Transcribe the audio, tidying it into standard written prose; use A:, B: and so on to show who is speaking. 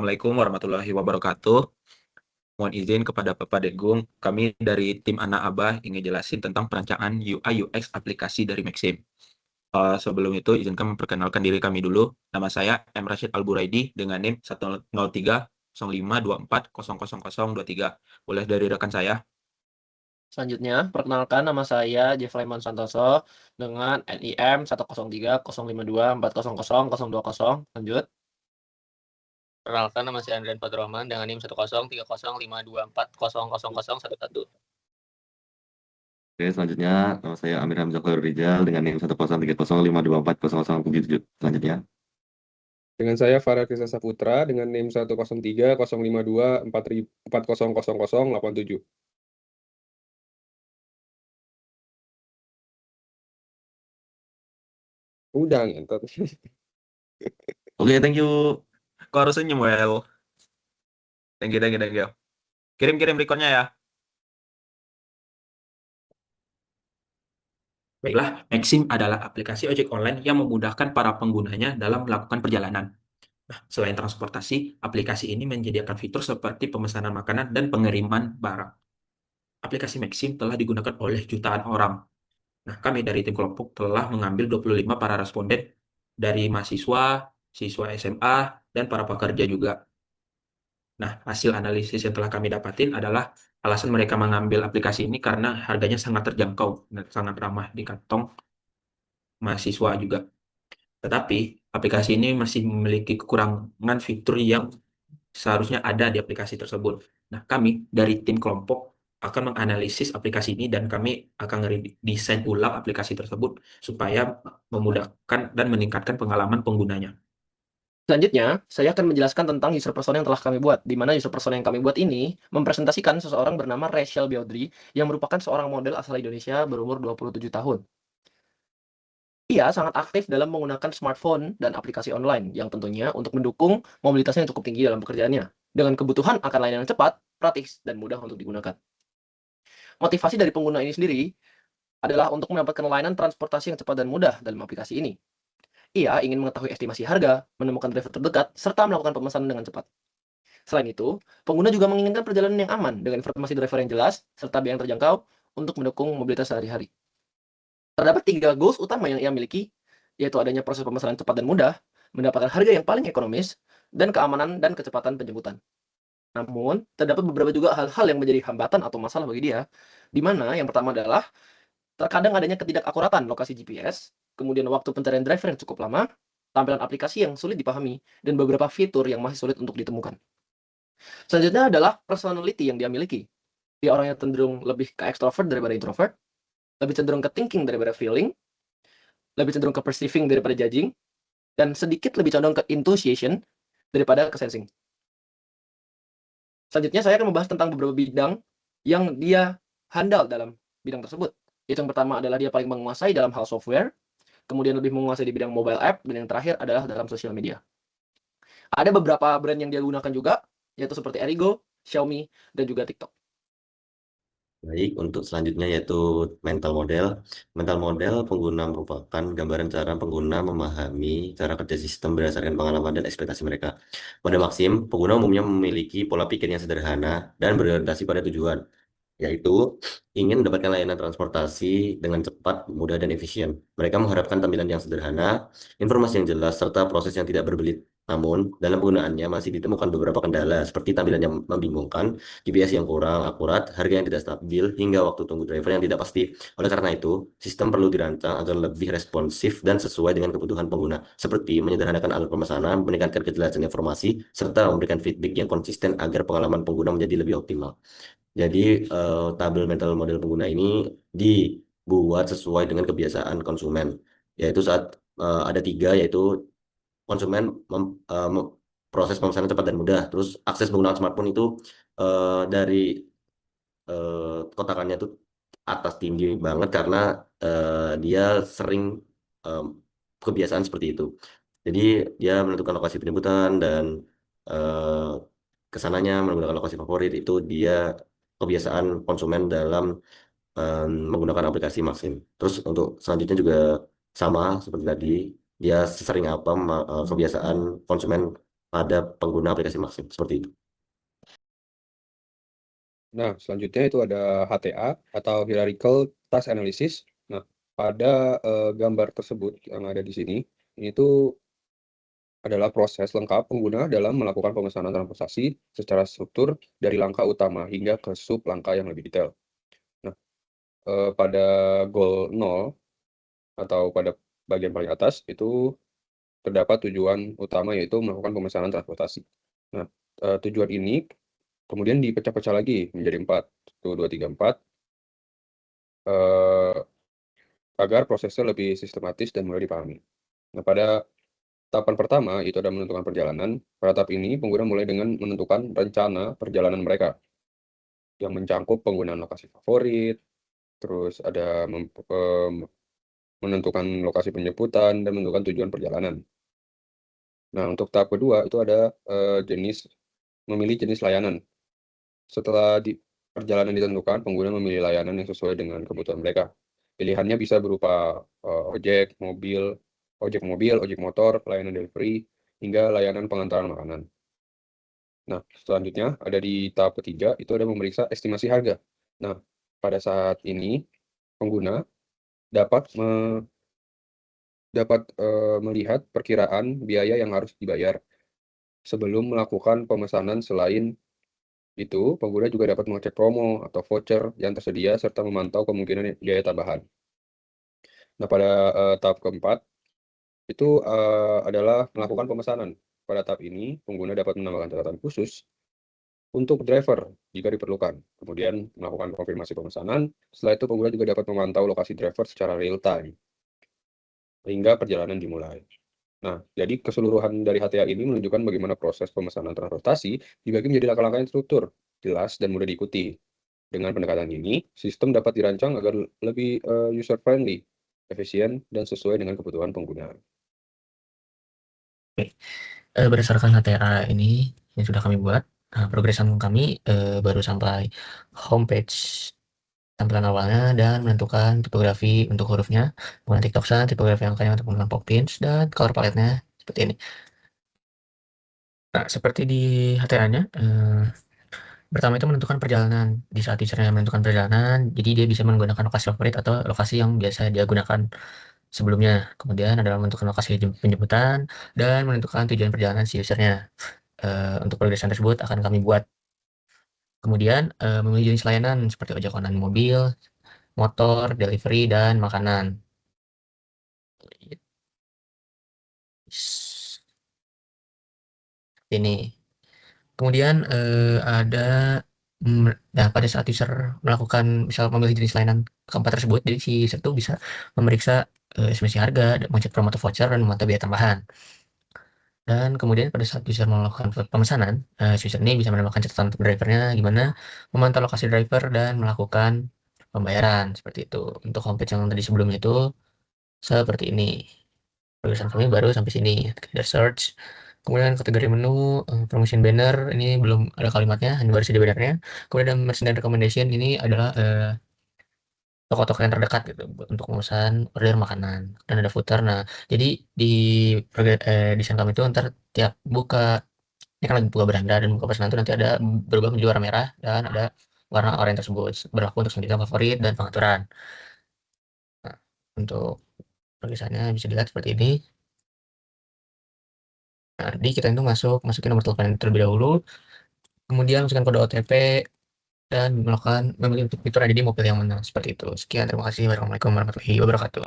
A: Assalamualaikum warahmatullahi wabarakatuh. Mohon izin kepada Bapak Degung, kami dari tim Anak Abah ingin jelasin tentang perancangan UI UX aplikasi dari Maxim. Sebelum itu, izinkan memperkenalkan diri kami dulu. Nama saya M. Rashid Al-Buraidi dengan NIM 1030524000023. Boleh dari rekan saya.
B: Selanjutnya, perkenalkan nama saya Jeflaimon Santoso dengan NIM 1030524000020. Lanjut.
C: Perkenalkan, nama saya Andrian Faturrahman dengan NIM 1030524000011.
D: Oke, selanjutnya nama saya Amir Hamzah Khairul Rizal dengan NIM 1030524000077. Selanjutnya.
E: Dengan saya Farah Krishna Saputra dengan NIM 1030524000087. Udah ngentot.
D: Oke, thank you.
A: Kok harus senyum, Well? Thank you. Kirim recordnya ya. Baiklah, Maxim adalah aplikasi ojek online yang memudahkan para penggunanya dalam melakukan perjalanan. Nah, selain transportasi, aplikasi ini menyediakan fitur seperti pemesanan makanan dan pengiriman barang. Aplikasi Maxim telah digunakan oleh jutaan orang. Nah, kami dari tim kelompok telah mengambil 25 para responden dari mahasiswa, siswa SMA, dan para pekerja juga. Nah, hasil analisis yang telah kami dapatin adalah alasan mereka mengambil aplikasi ini karena harganya sangat terjangkau dan sangat ramah di kantong mahasiswa juga. Tetapi, aplikasi ini masih memiliki kekurangan fitur yang seharusnya ada di aplikasi tersebut. Nah, kami dari tim kelompok akan menganalisis aplikasi ini dan kami akan desain ulang aplikasi tersebut supaya memudahkan dan meningkatkan pengalaman penggunanya.
B: Selanjutnya, saya akan menjelaskan tentang user persona yang telah kami buat, di mana user persona yang kami buat ini mempresentasikan seseorang bernama Rachel Beaudry yang merupakan seorang model asal Indonesia berumur 27 tahun. Ia sangat aktif dalam menggunakan smartphone dan aplikasi online yang tentunya untuk mendukung mobilitasnya yang cukup tinggi dalam pekerjaannya, dengan kebutuhan akan layanan cepat, praktis, dan mudah untuk digunakan. Motivasi dari pengguna ini sendiri adalah untuk mendapatkan layanan transportasi yang cepat dan mudah dalam aplikasi ini. Ia ingin mengetahui estimasi harga, menemukan driver terdekat, serta melakukan pemesanan dengan cepat. Selain itu, pengguna juga menginginkan perjalanan yang aman dengan informasi driver yang jelas, serta biaya yang terjangkau untuk mendukung mobilitas sehari-hari. Terdapat 3 goals utama yang ia miliki, yaitu adanya proses pemesanan cepat dan mudah, mendapatkan harga yang paling ekonomis, dan keamanan dan kecepatan penjemputan. Namun, terdapat beberapa juga hal-hal yang menjadi hambatan atau masalah bagi dia, di mana yang pertama adalah terkadang adanya ketidakakuratan lokasi GPS, kemudian waktu pencarian driver yang cukup lama, tampilan aplikasi yang sulit dipahami, dan beberapa fitur yang masih sulit untuk ditemukan. Selanjutnya adalah personality yang dia miliki. Dia orangnya cenderung lebih ke extrovert daripada introvert, lebih cenderung ke thinking daripada feeling, lebih cenderung ke perceiving daripada judging, dan sedikit lebih condong ke intuition daripada ke sensing. Selanjutnya saya akan membahas tentang beberapa bidang yang dia handal dalam bidang tersebut. Yaitu yang pertama adalah dia paling menguasai dalam hal software, kemudian lebih menguasai di bidang mobile app, dan yang terakhir adalah dalam sosial media. Ada beberapa brand yang dia gunakan juga, yaitu seperti Erigo, Xiaomi, dan juga TikTok.
D: Baik, untuk selanjutnya yaitu mental model. Mental model pengguna merupakan gambaran cara pengguna memahami cara kerja sistem berdasarkan pengalaman dan ekspektasi mereka. Pada Maxim, pengguna umumnya memiliki pola pikir yang sederhana dan berorientasi pada tujuan, yaitu ingin mendapatkan layanan transportasi dengan cepat, mudah, dan efisien. Mereka mengharapkan tampilan yang sederhana, informasi yang jelas, serta proses yang tidak berbelit. Namun, dalam penggunaannya masih ditemukan beberapa kendala, seperti tampilan yang membingungkan, GPS yang kurang akurat, harga yang tidak stabil, hingga waktu tunggu driver yang tidak pasti. Oleh karena itu, sistem perlu dirancang agar lebih responsif dan sesuai dengan kebutuhan pengguna, seperti menyederhanakan alur pemesanan, meningkatkan kejelasan informasi, serta memberikan feedback yang konsisten agar pengalaman pengguna menjadi lebih optimal. Jadi, tabel mental model pengguna ini dibuat sesuai dengan kebiasaan konsumen, yaitu saat ada 3, yaitu konsumen proses pemesanan cepat dan mudah. Terus akses penggunaan smartphone itu dari kotakannya itu atas tinggi banget karena dia sering kebiasaan seperti itu. Jadi dia menentukan lokasi penjemputan dan eh, kesananya menggunakan lokasi favorit itu dia kebiasaan konsumen dalam menggunakan aplikasi Maxim. Terus untuk selanjutnya juga sama seperti tadi, dia sesering apa kebiasaan konsumen pada pengguna aplikasi Maxim. Seperti itu.
E: Nah, selanjutnya itu ada HTA atau Hierarchical Task Analysis. Nah, pada gambar tersebut yang ada di sini, ini tuh adalah proses lengkap pengguna dalam melakukan pemesanan transportasi secara struktur dari langkah utama hingga ke sub langkah yang lebih detail. Nah, pada goal 0 atau pada bagian paling atas itu terdapat tujuan utama yaitu melakukan pemesanan transportasi. Nah, tujuan ini kemudian dipecah-pecah lagi menjadi 4, 1, 2, 3, 4, agar prosesnya lebih sistematis dan mudah dipahami. Nah, pada tahapan pertama itu ada menentukan perjalanan. Pada tahap ini pengguna mulai dengan menentukan rencana perjalanan mereka yang mencakup penggunaan lokasi favorit, terus ada menentukan lokasi penjemputan dan menentukan tujuan perjalanan. Nah, untuk tahap kedua itu ada memilih jenis layanan. Setelah perjalanan ditentukan, pengguna memilih layanan yang sesuai dengan kebutuhan mereka. Pilihannya bisa berupa ojek mobil, ojek motor, layanan delivery, hingga layanan pengantaran makanan. Nah, selanjutnya ada di tahap ketiga, itu ada memeriksa estimasi harga. Nah, pada saat ini, pengguna dapat melihat perkiraan biaya yang harus dibayar sebelum melakukan pemesanan. Selain itu, pengguna juga dapat mengecek promo atau voucher yang tersedia serta memantau kemungkinan biaya tambahan. Nah, pada tahap keempat, itu adalah melakukan pemesanan. Pada tahap ini, pengguna dapat menambahkan catatan khusus untuk driver jika diperlukan. Kemudian melakukan konfirmasi pemesanan. Setelah itu, pengguna juga dapat memantau lokasi driver secara real time hingga perjalanan dimulai. Nah, jadi keseluruhan dari HTA ini menunjukkan bagaimana proses pemesanan transportasi dibagi menjadi langkah-langkah yang terstruktur, jelas, dan mudah diikuti. Dengan pendekatan ini, sistem dapat dirancang agar lebih user-friendly, efisien, dan sesuai dengan kebutuhan pengguna.
B: Berdasarkan HTA ini yang sudah kami buat, progresan kami baru sampai homepage tampilan awalnya dan menentukan tipografi untuk hurufnya, menggunakan TikToksan, tipografi angkanya untuk menggunakan Poppins, dan color palette-nya seperti ini. Nah, seperti di HTA-nya, pertama itu menentukan perjalanan. Di saat usernya menentukan perjalanan, jadi dia bisa menggunakan lokasi favorit atau lokasi yang biasa dia gunakan sebelumnya. Kemudian adalah menentukan lokasi penjemputan dan menentukan tujuan perjalanan si usernya. Untuk progresan tersebut akan kami buat. Kemudian memilih jenis layanan seperti ojek online mobil, motor, delivery, dan makanan. Ini. Kemudian ada nah pada saat user melakukan misal memilih jenis layanan keempat tersebut, jadi si user tuh bisa memeriksa estimasi harga, mengecek promo atau voucher, dan memantau biaya tambahan. Dan kemudian pada saat user melakukan pemesanan, si user ini bisa menambahkan catatan untuk drivernya, gimana memantau lokasi driver dan melakukan pembayaran seperti itu. Untuk homepage yang tadi sebelumnya itu seperti ini. Progresan kami baru sampai sini. Ada search, kemudian kategori menu, promotion banner, ini belum ada kalimatnya, hanya baru saja bannernya. Kemudian ada merchandise recommendation, ini adalah toko-toko yang terdekat gitu untuk memesan order makanan, dan ada footer. Nah, jadi di desain kami itu ntar tiap buka, ini kan lagi buka beranda dan buka pesanan itu nanti ada berubah menjadi warna merah dan ada warna oranye tersebut berlaku untuk selanjutnya favorit dan pengaturan. Nah, untuk tulisannya bisa dilihat seperti ini. Nah, jadi kita itu masukin nomor telepon terlebih dahulu, kemudian masukkan kode OTP dan memilih fitur yang ada di mobil yang mana, seperti itu. Sekian, terima kasih. Wassalamualaikum warahmatullahi wabarakatuh.